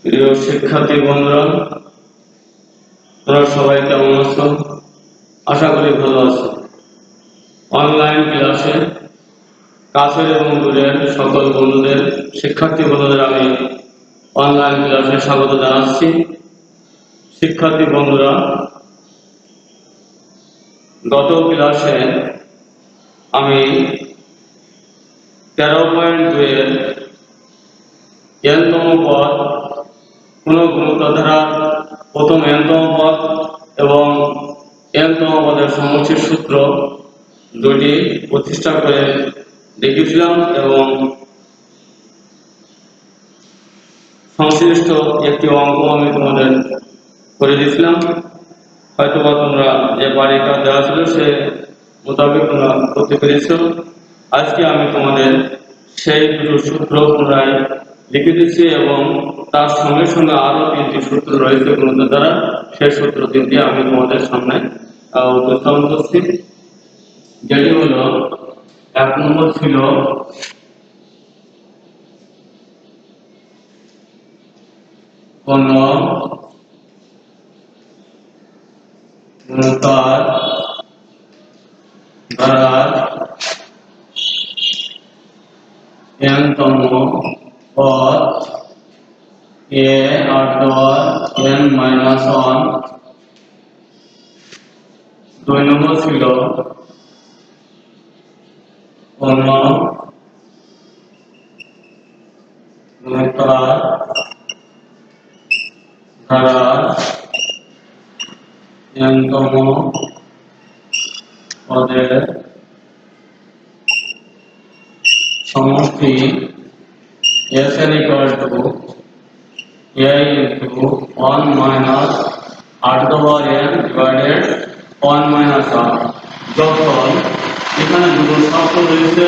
প্রিয় শিক্ষার্থী বন্ধুরা, তোমরা সবাই কেমন আছো? আশা করি ভালো আছো। অনলাইন ক্লাসে কাছের এবং দূরের সকল বন্ধুদের, শিক্ষার্থী বন্ধুদের আমি অনলাইন ক্লাসে স্বাগত জানাচ্ছি। শিক্ষার্থী বন্ধুরা, গত ক্লাসে আমি 13.2 এর n-তম পদ, কোন গুণিতধারার প্রথম n-তম পদ এবং n-তম পদের সমষ্টির সূত্র দুটি প্রতিষ্ঠা করে দেখিয়েছিলাম এবং সংশ্লিষ্ট একটি অঙ্ক আমি তোমাদের করে দিয়েছিলাম। হয়তোবা তোমরা যে বাড়িটা দেওয়া ছিল সে মোতাবেক তোমরা করতে পেরেছ। আজকে আমি তোমাদের সেই দুটো সূত্র পুনরায় লিখে দিচ্ছি এবং তার সঙ্গে সঙ্গে আরো 3টি সূত্র রয়েছে গুণিত দ্বারা। সেই সূত্র 3টি আমি তোমাদের সামনে উপস্থাপন করছি। যেটি হলো, 1 নম্বর ছিল কোন গুণিতর ধারার n-তম পদ n-1। 2 নম্বর ছিল কোন গুণিতর ধারার n-তম পদের সমষ্টি Sn equal to a into 1 minus r to the power n divided 1 minus r। যখন এখানে দুটো শর্ত রয়েছে,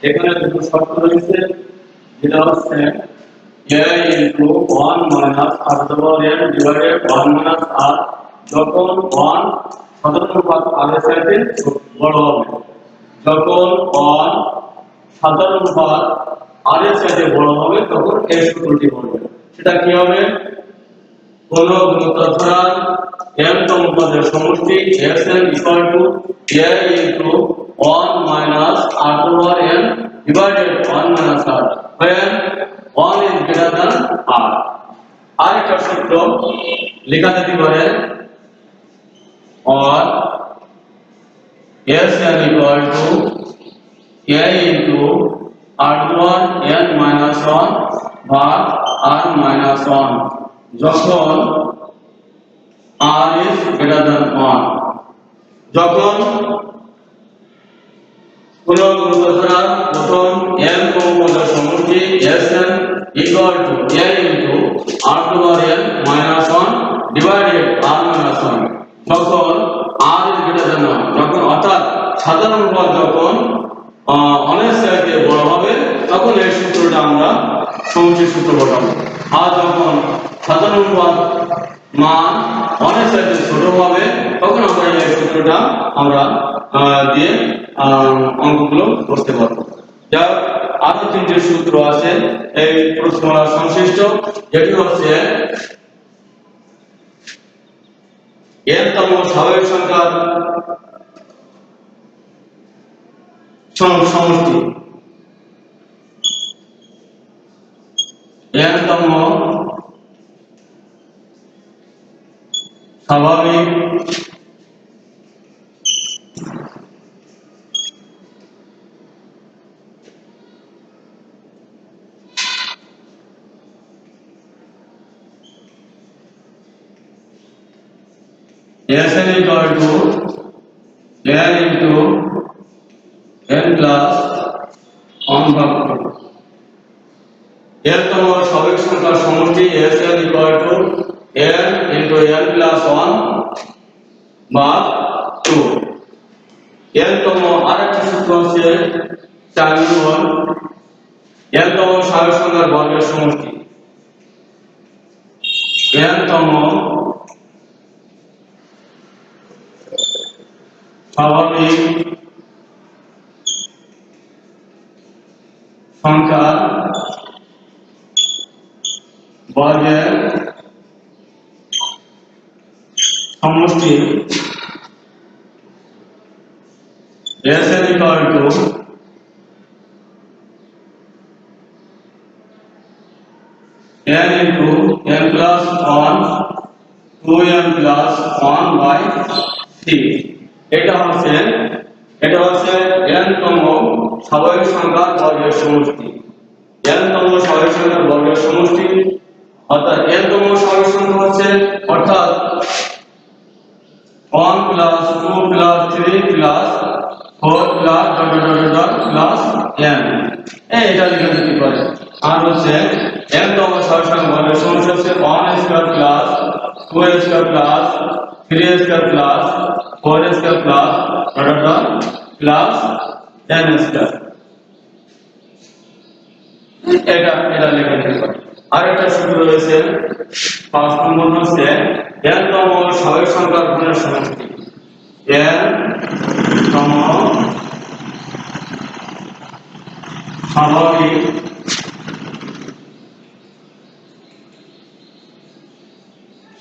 এখানে দুটো শর্ত রয়েছে, যেটা হচ্ছে a into 1 minus r to the power n divided 1 minus r। যখন 1 সাধারণ অনুপাত r এর চাইতে বড় হবে, যখন 1 সাধারণ অনুপাত r এর চাইতে বড় হবে তখন এই সূত্রটি বলবে। সেটা কি হবে? কোন গুণিতর ধারার n-তম পদের সমষ্টি Sn equal to a into 1 minus r to the power n divided 1 minus r when 1 is greater than r। আরেকটা সূত্র লেখা যেতে পারে, or Sn equal to a into r to the power n minus 1 ভাগ r minus 1 যখন r is greater than 1। যখন কোন গুণিতর ধারার প্রথম n-তম পদের সমষ্টি Sn equal to a into r to the power n minus 1 divided r minus 1 যখন r is greater than 1, যখন অর্থাৎ সাধারণ পদ যখন অনেক চাইতে বড় হবে তখন এই সূত্রটা আমরা সমষ্টির সূত্র বসাবো। আর যখন সাধারণ পদ মান অনেক চাইতে ছোট হবে তখন আমরা এই সূত্রটা আমরা দিয়ে অঙ্কগুলো করতে পারবো। যা আরো 3টি সূত্র আছে এই প্রশ্নমালা সংশ্লিষ্ট, যেটি হচ্ছে n-তম স্বাভাবিক সংখ্যার সমষ্টি, n-তম স্বাভাবিক Sn equal to n into n plus 1 ভাগ 2। n-তম স্বাভাবিক সংখ্যার সমষ্টি Sn equal to n into n plus 1 ভাগ 2। n-তম আরেকটি সূত্র হচ্ছে 4 নম্বর, n-তম স্বাভাবিক সংখ্যার বর্গের সমষ্টি, n-তম স্বাভাবিক সংখ্যার বর্গের সমষ্টি s n equal to n into n plus 1 2n plus 1 by 3 এটা হচ্ছে n তম স্বাভাবিক সংখ্যার বর্গের সমষ্টি n তম স্বাভাবিক সংখ্যার বর্গের সমষ্টি অর্থাৎ n তম স্বাভাবিক সংখ্যা হচ্ছে অর্থাৎ 1 plus 2 plus 3 plus 4 plus plus n এটা লিখে দিতে পারে আর হচ্ছে n তম স্বাভাবিক সংখ্যার বর্গের সমষ্টি হচ্ছে 1 square plus 2 square plus 3 square plus 4 square plus plus n square এটা লিখে দিতে পারে আরেকটা সূত্র রয়েছে 5 নম্বর হচ্ছে n তম স্বাভাবিক সংখ্যার গুণের সমষ্টি n তম স্বাভাবিক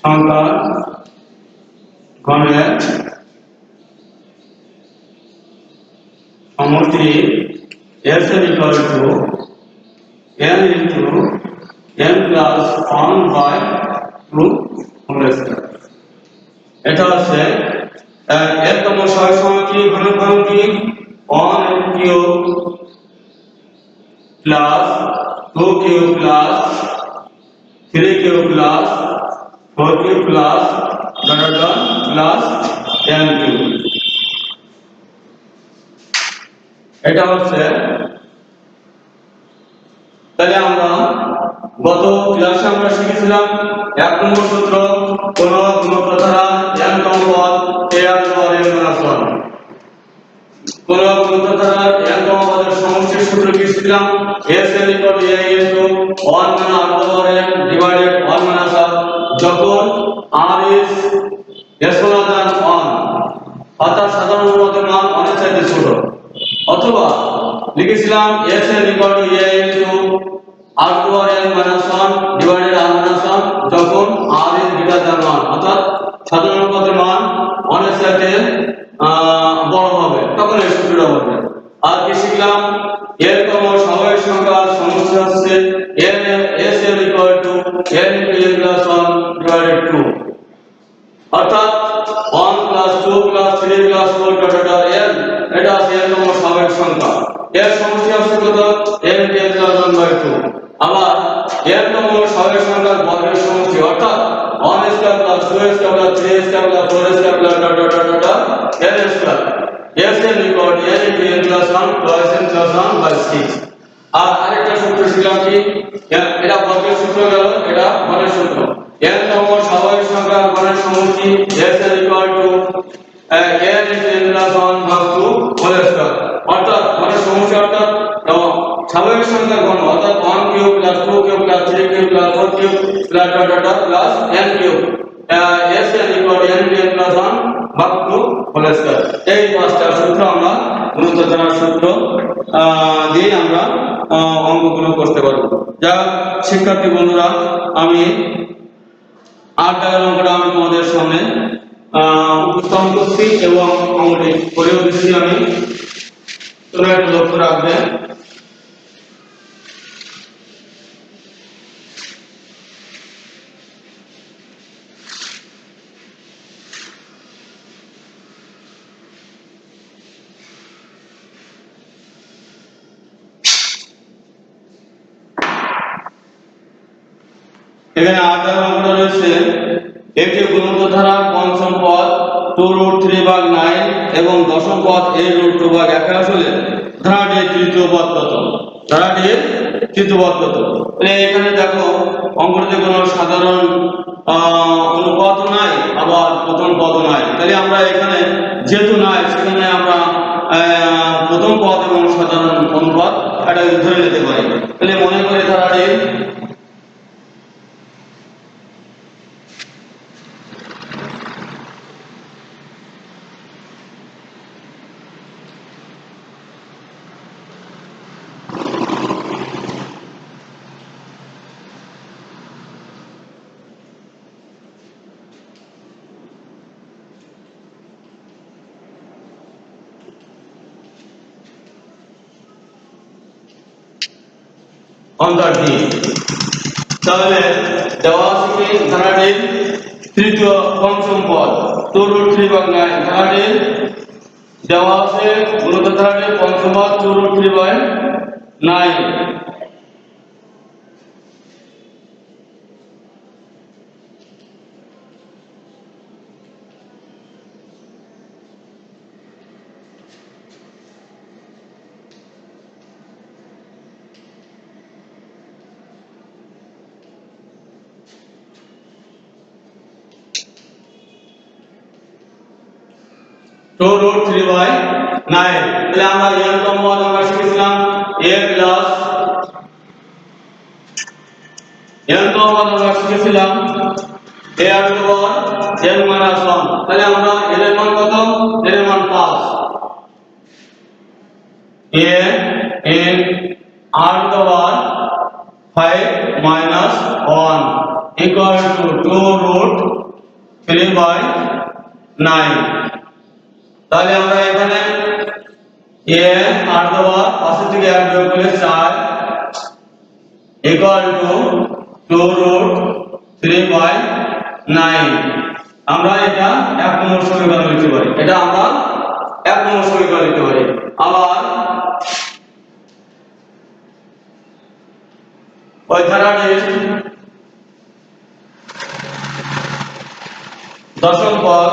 সংখ্যার গণের সমষ্টি s equal to n into n plus 1 by 2 whole square এটা হচ্ছে n তম স্বাভাবিক সংখ্যা কি ঘনফল কি 1 cube plus 2 cube plus 3 cube plus 4 cube plus plus n cube এটা হচ্ছে তাহলে আমরা গত ক্লাসে আমরা শিখেছিলাম 1 নম্বর সূত্র কোন গুণক দ্বারা n তম পদ a r power n minus 1 কোন গুণক দ্বারা n তম পদের সমষ্টির সূত্র কি শিখলাম s n equal to a into 1 minus r power n divided 1 minus r যখন r is smaller than 1 অর্থাৎ সাধারণ পদের মান অনেক চাইতে ছোট অথবা লিখেছিলাম s n equal to a into r power n minus 1 divided r minus 1 যখন r is greater than 1 অর্থাৎ সাধারণ পদের মান অনেক চাইতে বড় হবে তখন এই সূত্রটা হবে আর কি শিখলাম n তম স্বাভাবিক সংখ্যার সমষ্টি হচ্ছে n s n equal to n into n plus 1 divided 2 অর্থাৎ 1 plus 2 plus 3 plus 4 n এটা আছে n তম স্বাভাবিক সংখ্যা এর সমষ্টি হচ্ছে কত n into n plus 1 by 2 আবার n তম স্বাভাবিক সংখ্যার বর্গের সমষ্টি অর্থাৎ 1 square plus 2 square plus 3 square plus 4 square plus n square s n equal to n into n plus 1 plus n plus 1 by 6 আর আরেকটা সূত্র শিখলাম কি এটা বর্গের সূত্র গেল এটা ঘনের সূত্র n তম স্বাভাবিক সংখ্যার ঘনের সমষ্টি s n equal to n into n plus 1 ভাগ 2 whole square অর্থাৎ ঘনের সমষ্টি অর্থাৎ স্বাভাবিক সংখ্যার ঘন অর্থাৎ 1 cube plus 2 cube plus 3 cube plus 4 cube plus plus n cube s n equal to n into n plus 1 ভাগ 2 whole square এই পাঁচটা সূত্র আমরা গুণিত দ্বারা সূত্র দিয়ে আমরা অঙ্কগুলো করতে পারবো যা শিক্ষার্থী বন্ধুরা আমি 8 টাকার অঙ্কটা আমি তোমাদের সামনে উপস্থাপন করছি এবং অঙ্কটি করেও দিচ্ছি আমি তোমরা একটু লক্ষ্য রাখবে এখানে 8 এর অঙ্কটা রয়েছে একটি গুণিত ধারা পঞ্চম পদ 2√3 ভাগ 9 এবং দশম পদ 8√2 ভাগ 1 আসলে ধারাটির তৃতীয় পদ কত ধারাটির তৃতীয় পদ কত তাহলে এখানে দেখো অঙ্কটিতে কোনো সাধারণ অনুপাত নাই আবার প্রথম পদ নাই তাহলে আমরা এখানে যেহেতু নাই সেখানে আমরা প্রথম পদ এবং সাধারণ অনুপাত এটা ধরে নিতে পারি তাহলে মনে করি ধারাটির অন্তর্ধি। তাহলে দেওয়া আছে কি ধারাটির তৃতীয় পঞ্চম পদ 2√3/9 ধারাটির দেওয়া আছে মূলত ধারাটির পঞ্চম পদ 2√3/9। टू रूट 3/9 তাহলে আমরা এর তম পদ আমরা শিখেছিলাম a প্লাস এর তম পদ আমরা শিখেছিলাম a আর টু পাওয়ার n মাইনাস 1। তাহলে আমরা এর মান কত? এর মান 5 a n r to power 5 minus 1 equal to 2√3/9। তাহলে আমরা এখানে a r দেওয়ার পাশে থেকে এক বিয়োগ করলে 4 ইকুয়াল টু 2√3/9। আমরা এটা এক নম্বর সমীকরণ লিখতে পারি, এটা আমরা এক নম্বর সমীকরণ লিখতে পারি। আবার ওই ধারাটির দশম পদ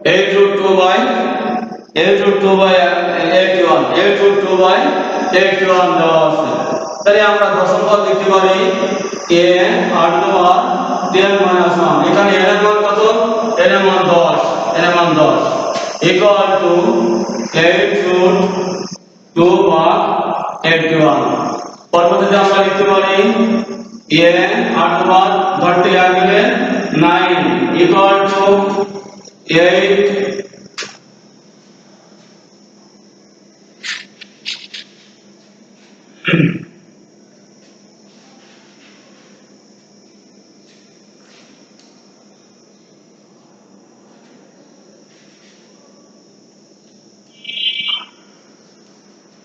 a√2/81 দেওয়া আছে। তাহলে আমরা দশম পদ লিখতে পারি a r দেওয়া 10 মাইনাস 1। এখানে এর মান কত? এর মান 10, এর মান 10 ইকুয়াল টু 8√2/81। পরবর্তীতে আমরা লিখতে পারি a r দেওয়া ধরতে গেলে 9 equal to 8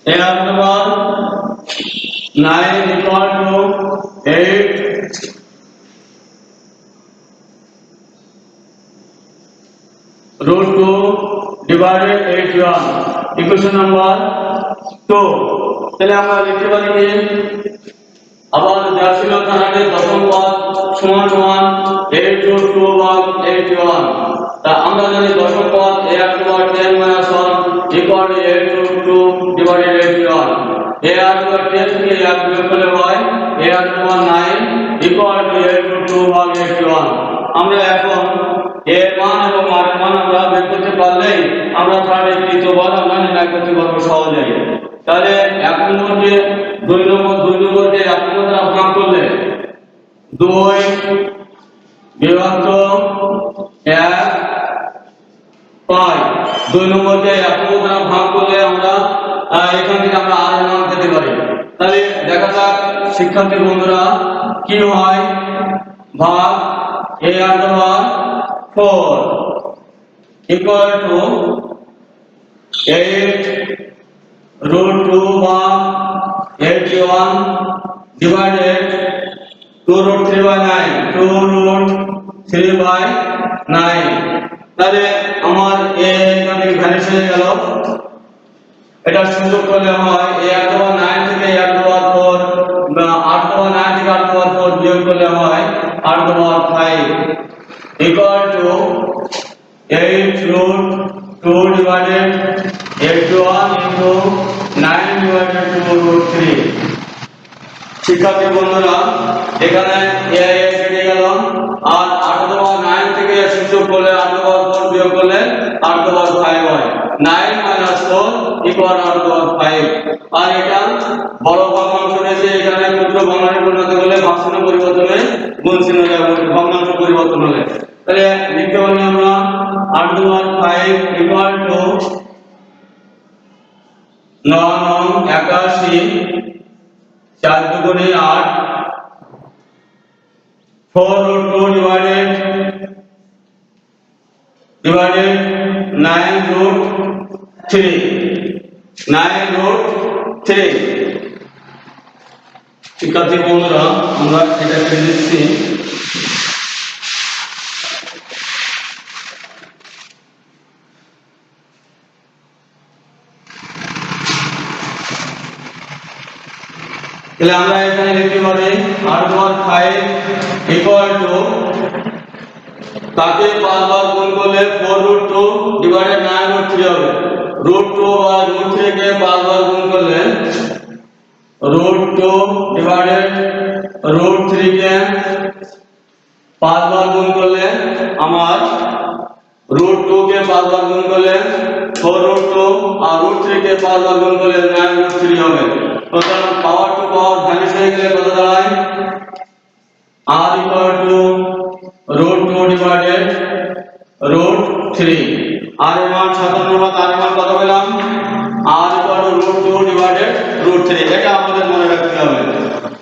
a r devar 9 equal to 8 √2 divided 81 equation number 2। তাহলে আমরা লিখতে পারি যে আবার দেওয়া ধারাটির দশম পদ সমান সমান 8√2/81। তা আমরা জানি দশম পদ a r to power 10 minus 1 equal to 8√2 divided 81। a r to power 10 থেকে a বিয়োগ করলে হয় a r to power 9 equal to 8√2/81। আমরা এখন এর মান এবং r এর মান আমরা বের করতে পারলেই আমরা ধারাটির তৃতীয় পদ আমরা নির্ণয় করতে পারবো সহজেই। তাহলে এক নম্বরে 2 নম্বরকে এক নম্বর দ্বারা ভাগ করলে 2 বিভক্ত 1 পাই। 2 নম্বরকে এক নম্বর দ্বারা ভাগ করলে আমরা এখান থেকে আমরা r এর মান পেতে পারি। তাহলে দেখা যাক শিক্ষার্থী বন্ধুরা কি হয়, ভাগ a r দেওয়া 4 equal to 8√2/81 divided 2√3/9 2√3/9। তাহলে আমার a এখানে ভ্যানিশ হয়ে গেল। এটা সুযোগ করলে হয় a r দেওয়া 9 থেকে a r দেওয়া 4 r দেওয়া 9 থেকে r দেওয়া 4 বিয়োগ করলে হয় r দেওয়া 5 equal to 8√2 divided 81 into 9 divided 2√3। শিক্ষার্থী বন্ধুরা এখানে a কেটে গেল আর 8/9 থেকে সুযোগ করলে 8/4 বিয়োগ করলে 8/5 হয়। 9 minus 4 equal 8/5। আর এটা বড় ভগ্নাংশ রয়েছে, এখানে ক্ষুদ্র ভগ্নাংশে পরিণত হলে ভাগচিহ্ন পরিবর্তন হয়ে গুণ চিহ্ন যাবে, ভগ্নাংশ পরিবর্তন হলে। তাহলে লিখতে পারি আমরা 8/5 equal to 9 81 4 দুগুণে 8, 4√2 divided 9√3, 9√3। শিক্ষার্থী বন্ধুরা, আমরা এটা করে দিচ্ছি। তাহলে আমরা এখানে লিখতে পারি r/5 equal to তাকে 5 বার গুণ করলে 4√2 divided 9√3 হবে। √2 বা √3 কে 5 বার গুণ করলে √2 divided √3 কে 5 বার গুণ করলে আমার √2 কে 5 বার গুণ করলে 4√2 আর √3 কে 5 বার গুণ করলে 9√3 হবে। সুতরাং পাওয়ার টু পাওয়ার ভ্যানিশ হয়ে গেলে কত দাঁড়ায়? r equal to √2 divided √3। r এর মান 57, আর এর মান কত পেলাম? r equal to √2 divided √3। এটা আমাদের মনে রাখতে হবে।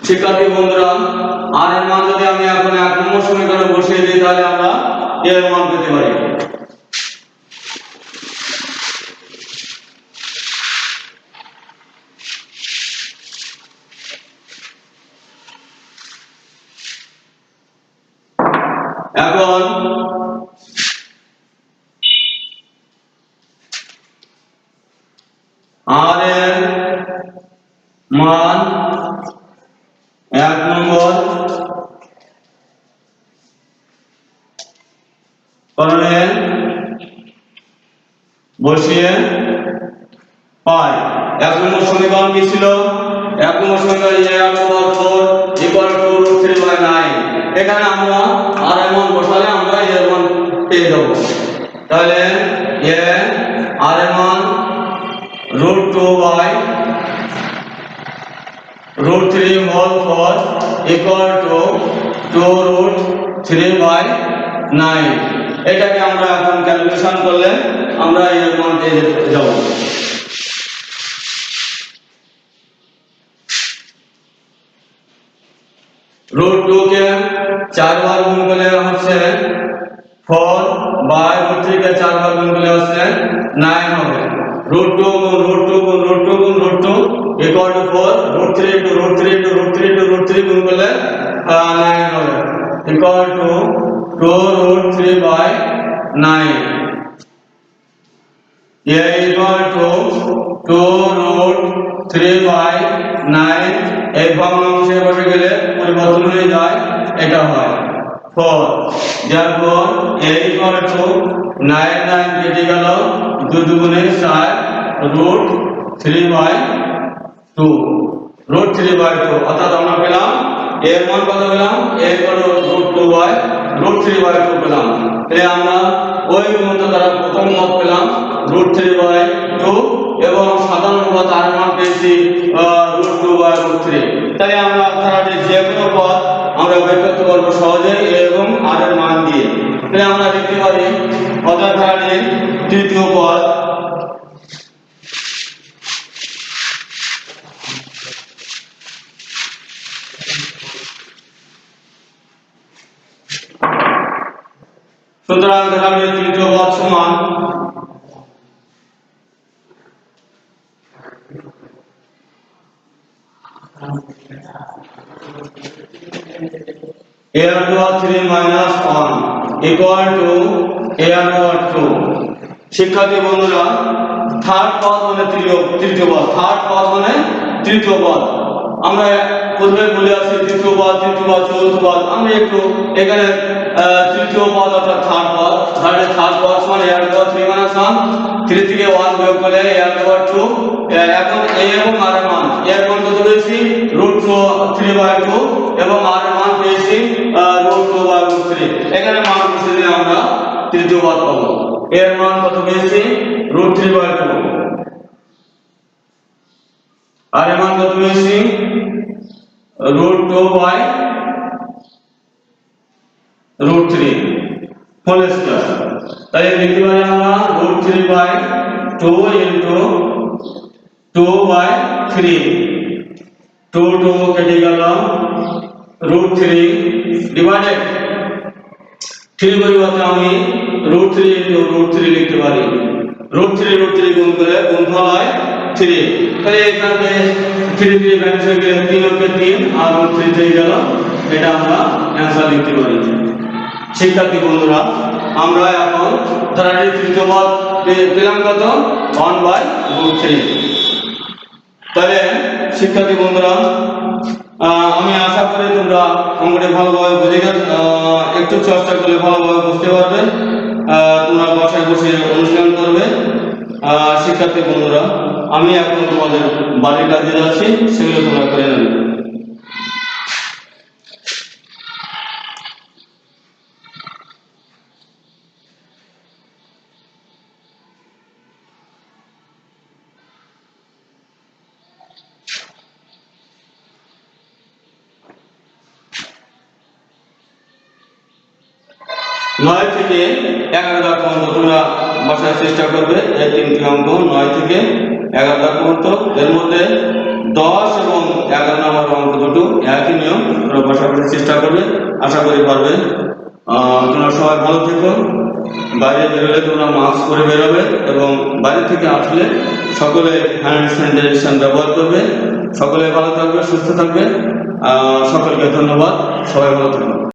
শিক্ষার্থী বন্ধুরা, r এর মান যদি আমি এখন 1 নম্বর সমীকরণে বসিয়ে দিই তাহলে আমরা এর মান পেতে পারি। এখন r এর মান 1 নম্বর করণে বসিয়ে পাই। 1 নম্বর সমীকরণ কি ছিল? 1 নম্বর সমীকরণ a/4 equal to √3/9। এখানে আমরা r এর মান বসালে আমরা এর মান পেয়ে যাব। তাহলে r এর মান √2/√3 whole 4 equal to 2√3/9। এটাকে আমরা এখন ক্যালকুলেশন করলে আমরা এর মান পেয়ে যাব। √2 কে 4 বার গুণ করলে হচ্ছে 4/√3 কে 4 বার গুণ করলে হচ্ছে 9 হবে। √2 গুণ √2 গুণ √2 গুণ √2 equal to 4, √3 into √3 into √3 into √3 গুণ করলে 9 হবে, equal to 2√3/9। a equal to 2√3/9। এই ভগ্নাংশে বসে গেলে পরিবর্তন হয়ে যায়, এটা হয় 4। therefore a equal to 9 9 কেটে গেল, 2 দুগুণে 4, √3/2, √3/2। অর্থাৎ আমরা পেলাম এর মান কত পেলাম? a equal to √2/√3/2 পেলাম। তাহলে আমরা ওই গুণটা দ্বারা প্রথম পদ পেলাম √3/2 এবং সাধারণ পদ আর মান পেয়েছি √2/√3। তাই আমরা অর্থাৎ যে কোনো পদ আমরা বের করতে পারবো সহজেই এবং r এর মান দিয়ে। তাহলে আমরা লিখতে পারি অর্থাৎ তৃতীয় পদ সুতরাং ধারাটির তৃতীয় পদ সমান a/3 - 1 equal to a/2। শিক্ষার্থী বন্ধুরা, থার্ড পদ মানে তৃতীয় পদ, থার্ড পদ মানে তৃতীয় পদ। আমরা পূর্বে বলে আসছি তৃতীয় পদ, চতুর্থ পদ। আমরা একটু এখানে তৃতীয় পদ অর্থাৎ থার্ড পদ, থার্ড পদ সমান a/3 - 1, 3 থেকে 1 বিয়োগ করলে a/2। এখন a এবং r এর মান, এর মান কত পেয়েছি? √3/2 এবং r এর মান পেয়েছি √2/√3। এখানে মান বসে দিলে আমরা তৃতীয় পদ পাবো। এর মান কত পেয়েছি? √3/2, আর এর মান কত পেয়েছি? √2/√3 হোল স্কয়ার। তাই লিখতে পারি আমরা √3/2 into 2/3 2 2 কেটে গেল √3 ডিভাইডেড 3 পরিবর্তে আমি √3 * √3 লিখতে পারি। √3 গুণ করে গুণফল হয় 3। তাহলে এখানে 3 3 ক্যান্সেল হয়ে গেল, 3 ওকে 3 আর √3 থেকে গেল। এটা আমরা অ্যানসার লিখতে পারি। শিক্ষার্থী বন্ধুরা, আমরা এখন ধারাটির তৃতীয় পদ পেলাম কত? 1/√3। তাহলে শিক্ষার্থী বন্ধুরা, আমি আশা করি তোমরা অঙ্কটি ভালোভাবে বুঝে গেছো, একটু চেষ্টা করলে ভালোভাবে বুঝতে পারবে। তোমরা বাসায় বসে অনুশীলন করবে। শিক্ষার্থী বন্ধুরা, আমি এখন তোমাদের বাড়ির কাজে যাচ্ছি, সেগুলো তোমরা করে নেবে। নয় থেকে 11 পর্যন্ত তোমরা বসার চেষ্টা করবে। এই তিনটি অঙ্ক 9 থেকে 11 পর্যন্ত। এর মধ্যে 10 এবং 11 নম্বর অঙ্ক দুটো একই নিয়ম, তোমরা বসার চেষ্টা করবে। আশা করি পারবে। তোমরা সবাই ভালো থেকো। বাইরে বেরোলে তোমরা মাস্ক পরে বেরোবে এবং বাইরে থেকে আসলে সকলে হ্যান্ড স্যানিটাইজেশন ব্যবহার করবে। সকলে ভালো থাকবে, সুস্থ থাকবে। সকলকে ধন্যবাদ। সবাই ভালো থাকবে।